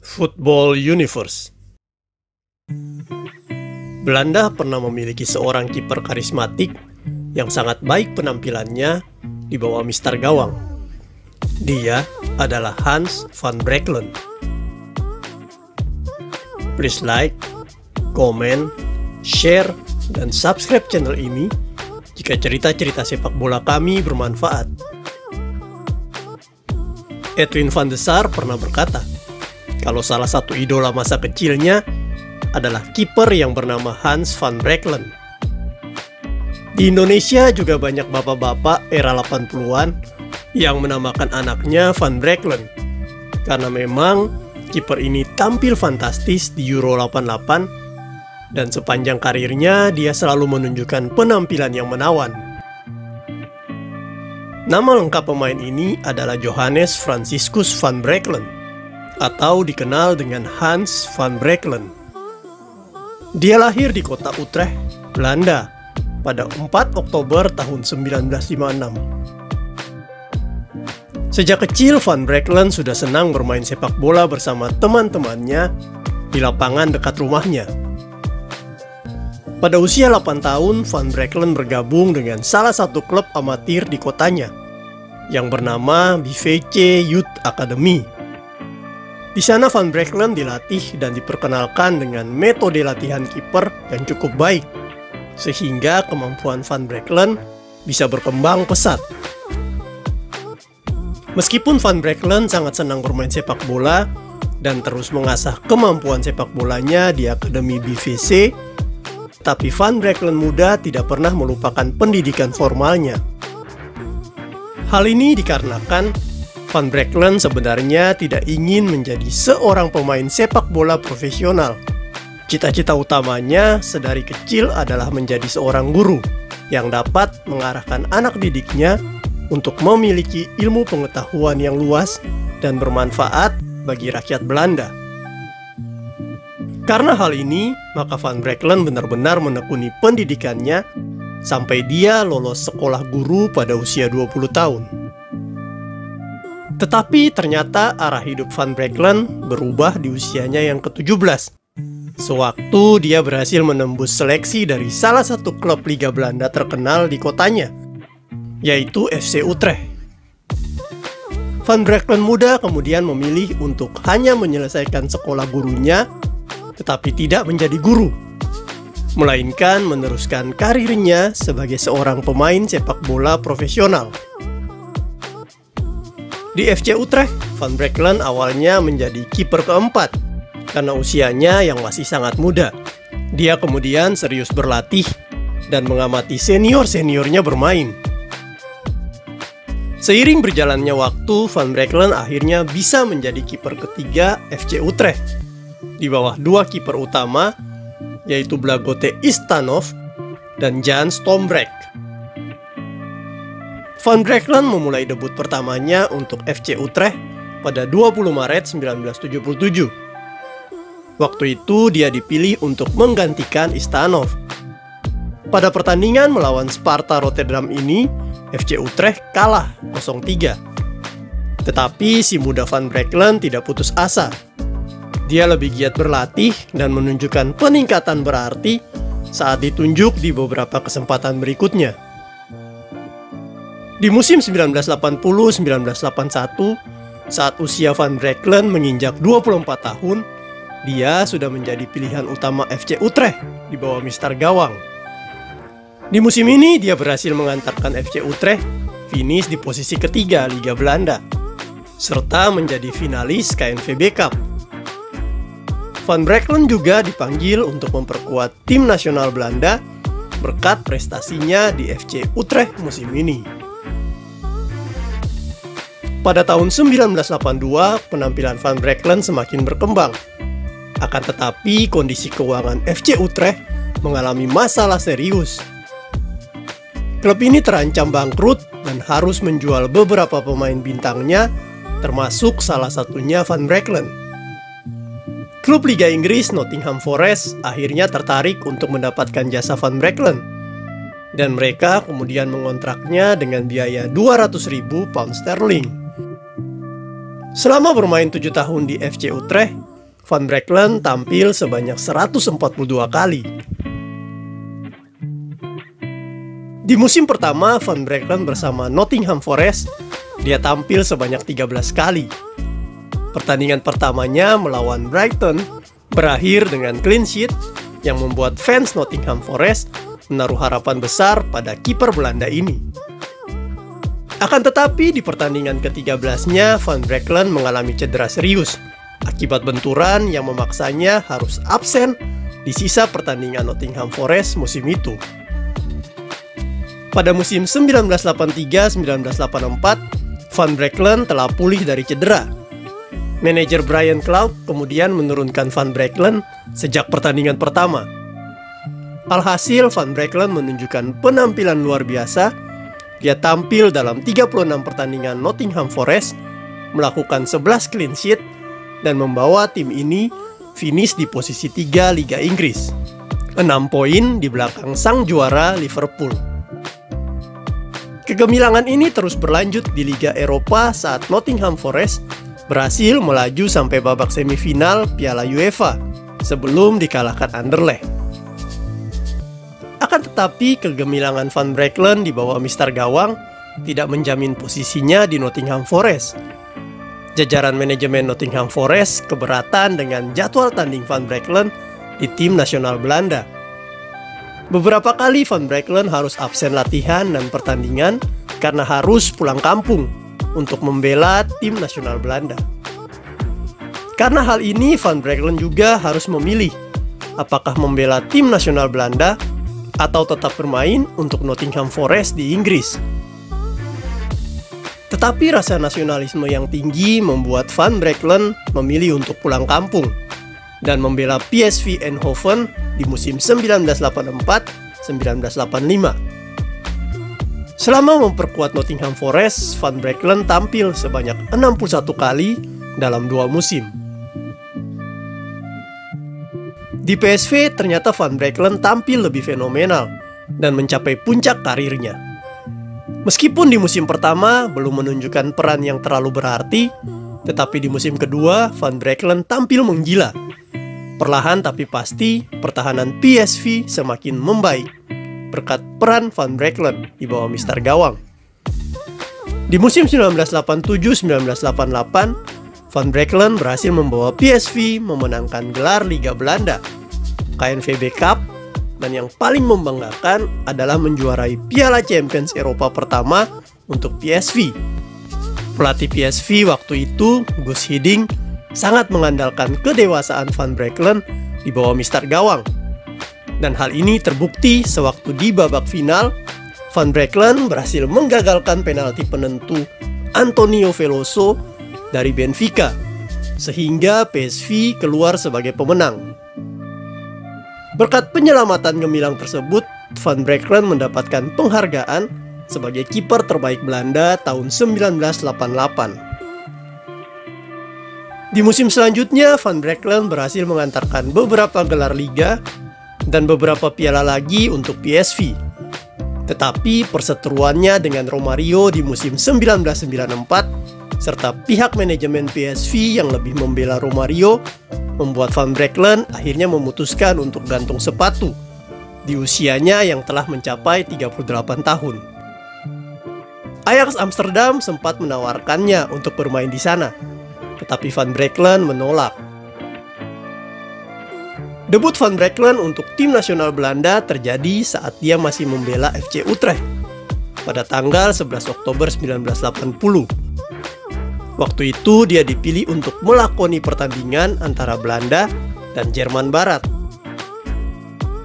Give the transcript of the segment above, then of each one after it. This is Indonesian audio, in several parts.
Football Universe. Belanda pernah memiliki seorang kiper karismatik yang sangat baik penampilannya di bawah mister gawang. Dia adalah Hans van Breckelen. Please like, comment, share, dan subscribe channel ini jika cerita-cerita sepak bola kami bermanfaat. Edwin van de Sar pernah berkata, kalau salah satu idola masa kecilnya adalah kiper yang bernama Hans van Breckelen. Di Indonesia juga banyak bapak-bapak era 80-an yang menamakan anaknya Van Breckelen. Karena memang kiper ini tampil fantastis di Euro 88 dan sepanjang karirnya dia selalu menunjukkan penampilan yang menawan. Nama lengkap pemain ini adalah Johannes Franciscus van Breckelen atau dikenal dengan Hans van Breckelen. Dia lahir di kota Utrecht, Belanda pada 4 Oktober tahun 1956. Sejak kecil Van Breckelen sudah senang bermain sepak bola bersama teman-temannya di lapangan dekat rumahnya. Pada usia 8 tahun, Van Breckelen bergabung dengan salah satu klub amatir di kotanya yang bernama BVC Youth Academy. Di sana Van Breckelen dilatih dan diperkenalkan dengan metode latihan kiper yang cukup baik, sehingga kemampuan Van Breckelen bisa berkembang pesat. Meskipun Van Breckelen sangat senang bermain sepak bola dan terus mengasah kemampuan sepak bolanya di Akademi BVC, tapi Van Breckelen muda tidak pernah melupakan pendidikan formalnya. Hal ini dikarenakan Van Breckelen sebenarnya tidak ingin menjadi seorang pemain sepak bola profesional. Cita-cita utamanya sedari kecil adalah menjadi seorang guru yang dapat mengarahkan anak didiknya untuk memiliki ilmu pengetahuan yang luas dan bermanfaat bagi rakyat Belanda. Karena hal ini, maka Van Breckelen benar-benar menekuni pendidikannya sampai dia lolos sekolah guru pada usia 20 tahun. Tetapi ternyata arah hidup Van Breckelen berubah di usianya yang ke-17. Sewaktu dia berhasil menembus seleksi dari salah satu klub Liga Belanda terkenal di kotanya, yaitu FC Utrecht. Van Breckelen muda kemudian memilih untuk hanya menyelesaikan sekolah gurunya, tetapi tidak menjadi guru, melainkan meneruskan karirnya sebagai seorang pemain sepak bola profesional. Di FC Utrecht, Van Breckelen awalnya menjadi kiper keempat karena usianya yang masih sangat muda. Dia kemudian serius berlatih dan mengamati senior-seniornya bermain. Seiring berjalannya waktu, Van Breckelen akhirnya bisa menjadi kiper ketiga FC Utrecht di bawah dua kiper utama, yaitu Blagote Istanov dan Jan Stombrek. Van Breckelen memulai debut pertamanya untuk FC Utrecht pada 20 Maret 1977. Waktu itu dia dipilih untuk menggantikan Istanov. Pada pertandingan melawan Sparta Rotterdam ini, FC Utrecht kalah 0-3. Tetapi si muda Van Breckelen tidak putus asa. Dia lebih giat berlatih dan menunjukkan peningkatan berarti saat ditunjuk di beberapa kesempatan berikutnya. Di musim 1980-1981, saat usia Van Breckelen menginjak 24 tahun, dia sudah menjadi pilihan utama FC Utrecht di bawah mister gawang. Di musim ini dia berhasil mengantarkan FC Utrecht finish di posisi ketiga Liga Belanda, serta menjadi finalis KNVB Cup. Van Breckelen juga dipanggil untuk memperkuat tim nasional Belanda berkat prestasinya di FC Utrecht musim ini. Pada tahun 1982, penampilan Van Breckelen semakin berkembang. Akan tetapi, kondisi keuangan FC Utrecht mengalami masalah serius. Klub ini terancam bangkrut dan harus menjual beberapa pemain bintangnya, termasuk salah satunya Van Breckelen. Klub Liga Inggris Nottingham Forest akhirnya tertarik untuk mendapatkan jasa Van Breckelen, dan mereka kemudian mengontraknya dengan biaya 200.000 pound sterling. Selama bermain 7 tahun di FC Utrecht, Van Brecklen tampil sebanyak 142 kali. Di musim pertama Van Brecklen bersama Nottingham Forest, dia tampil sebanyak 13 kali. Pertandingan pertamanya melawan Brighton berakhir dengan clean sheet yang membuat fans Nottingham Forest menaruh harapan besar pada kiper Belanda ini. Akan tetapi di pertandingan ke-13-nya Van Brecklen mengalami cedera serius akibat benturan yang memaksanya harus absen di sisa pertandingan Nottingham Forest musim itu. Pada musim 1983-1984, Van Brecklen telah pulih dari cedera. Manajer Brian Clough kemudian menurunkan Van Brecklen sejak pertandingan pertama. Alhasil, Van Brecklen menunjukkan penampilan luar biasa. Dia tampil dalam 36 pertandingan Nottingham Forest, melakukan 11 clean sheet, dan membawa tim ini finish di posisi 3 Liga Inggris, 6 poin di belakang sang juara Liverpool. Kegemilangan ini terus berlanjut di Liga Eropa saat Nottingham Forest berhasil melaju sampai babak semifinal Piala UEFA sebelum dikalahkan Anderlecht. Akan tetapi kegemilangan Van Brecklen di bawah Mister Gawang tidak menjamin posisinya di Nottingham Forest. Jajaran manajemen Nottingham Forest keberatan dengan jadwal tanding Van Brecklen di tim nasional Belanda. Beberapa kali Van Brecklen harus absen latihan dan pertandingan karena harus pulang kampung untuk membela tim nasional Belanda. Karena hal ini, Van Brecklen juga harus memilih apakah membela tim nasional Belanda atau tetap bermain untuk Nottingham Forest di Inggris. Tetapi rasa nasionalisme yang tinggi membuat Van Brecklen memilih untuk pulang kampung dan membela PSV Eindhoven di musim 1984-1985. Selama memperkuat Nottingham Forest, Van Brecklen tampil sebanyak 61 kali dalam 2 musim. Di PSV, ternyata Van Brecklen tampil lebih fenomenal dan mencapai puncak karirnya. Meskipun di musim pertama belum menunjukkan peran yang terlalu berarti, tetapi di musim kedua, Van Brecklen tampil menggila. Perlahan tapi pasti, pertahanan PSV semakin membaik berkat peran Van Brecklen di bawah Mister Gawang. Di musim 1987-1988, Van Brecklen berhasil membawa PSV memenangkan gelar Liga Belanda, KNVB Cup, dan yang paling membanggakan adalah menjuarai Piala Champions Eropa pertama untuk PSV. Pelatih PSV waktu itu, Guus Hiddink, sangat mengandalkan kedewasaan Van Brecklen di bawah Mister Gawang. Dan hal ini terbukti sewaktu di babak final, Van Brecklen berhasil menggagalkan penalti penentu Antonio Veloso dari Benfica, sehingga PSV keluar sebagai pemenang. Berkat penyelamatan gemilang tersebut, Van Brecklen mendapatkan penghargaan sebagai kiper terbaik Belanda tahun 1988. Di musim selanjutnya, Van Brecklen berhasil mengantarkan beberapa gelar liga dan beberapa piala lagi untuk PSV. Tetapi perseteruannya dengan Romario di musim 1994 serta pihak manajemen PSV yang lebih membela Romario membuat Van Brecklen akhirnya memutuskan untuk gantung sepatu di usianya yang telah mencapai 38 tahun. Ajax Amsterdam sempat menawarkannya untuk bermain di sana, tetapi Van Brecklen menolak. Debut Van Brecklen untuk tim nasional Belanda terjadi saat dia masih membela FC Utrecht pada tanggal 11 Oktober 1980. Waktu itu dia dipilih untuk melakoni pertandingan antara Belanda dan Jerman Barat.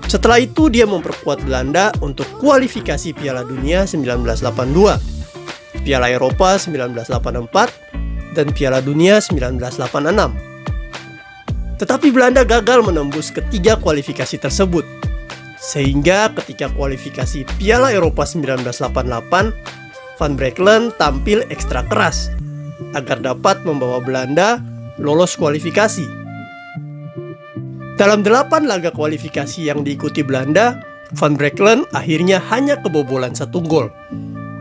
Setelah itu dia memperkuat Belanda untuk kualifikasi Piala Dunia 1982, Piala Eropa 1984, dan Piala Dunia 1986. Tetapi Belanda gagal menembus ketiga kualifikasi tersebut. Sehingga ketika kualifikasi Piala Eropa 1988, Van Brecklen tampil ekstra keras agar dapat membawa Belanda lolos kualifikasi. Dalam 8 laga kualifikasi yang diikuti Belanda, Van Brecklen akhirnya hanya kebobolan 1 gol.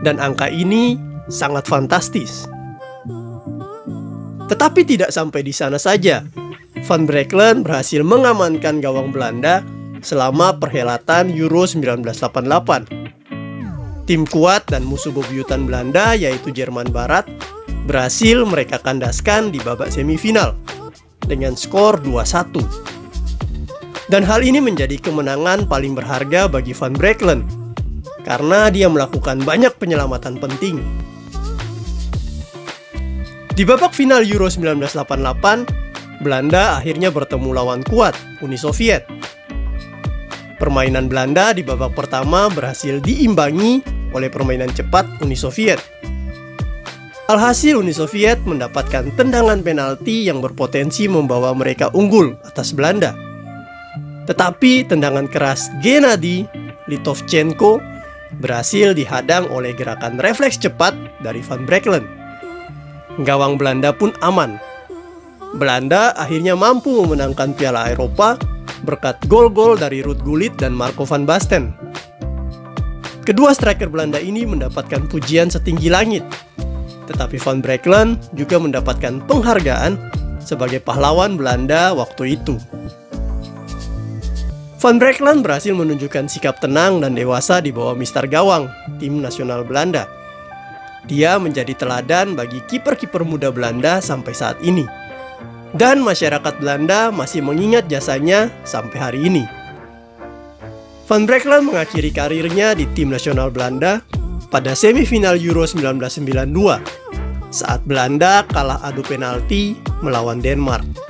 Dan angka ini sangat fantastis. Tetapi tidak sampai di sana saja. Van Breckelen berhasil mengamankan gawang Belanda selama perhelatan Euro 1988. Tim kuat dan musuh bebuyutan Belanda, yaitu Jerman Barat, berhasil mereka kandaskan di babak semifinal dengan skor 2-1. Dan hal ini menjadi kemenangan paling berharga bagi Van Breckelen karena dia melakukan banyak penyelamatan penting. Di babak final Euro 1988, Belanda akhirnya bertemu lawan kuat, Uni Soviet. Permainan Belanda di babak pertama berhasil diimbangi oleh permainan cepat Uni Soviet. Alhasil Uni Soviet mendapatkan tendangan penalti yang berpotensi membawa mereka unggul atas Belanda. Tetapi tendangan keras Gennady Litovchenko berhasil dihadang oleh gerakan refleks cepat dari Van Breckelen. Gawang Belanda pun aman. Belanda akhirnya mampu memenangkan Piala Eropa berkat gol-gol dari Ruud Gullit dan Marco van Basten. Kedua striker Belanda ini mendapatkan pujian setinggi langit. Tetapi Van Breckelen juga mendapatkan penghargaan sebagai pahlawan Belanda waktu itu. Van Breckelen berhasil menunjukkan sikap tenang dan dewasa di bawah Mister Gawang, tim nasional Belanda. Dia menjadi teladan bagi kiper-kiper muda Belanda sampai saat ini. Dan masyarakat Belanda masih mengingat jasanya sampai hari ini. Van Breckelen mengakhiri karirnya di tim nasional Belanda pada semifinal Euro 1992 saat Belanda kalah adu penalti melawan Denmark.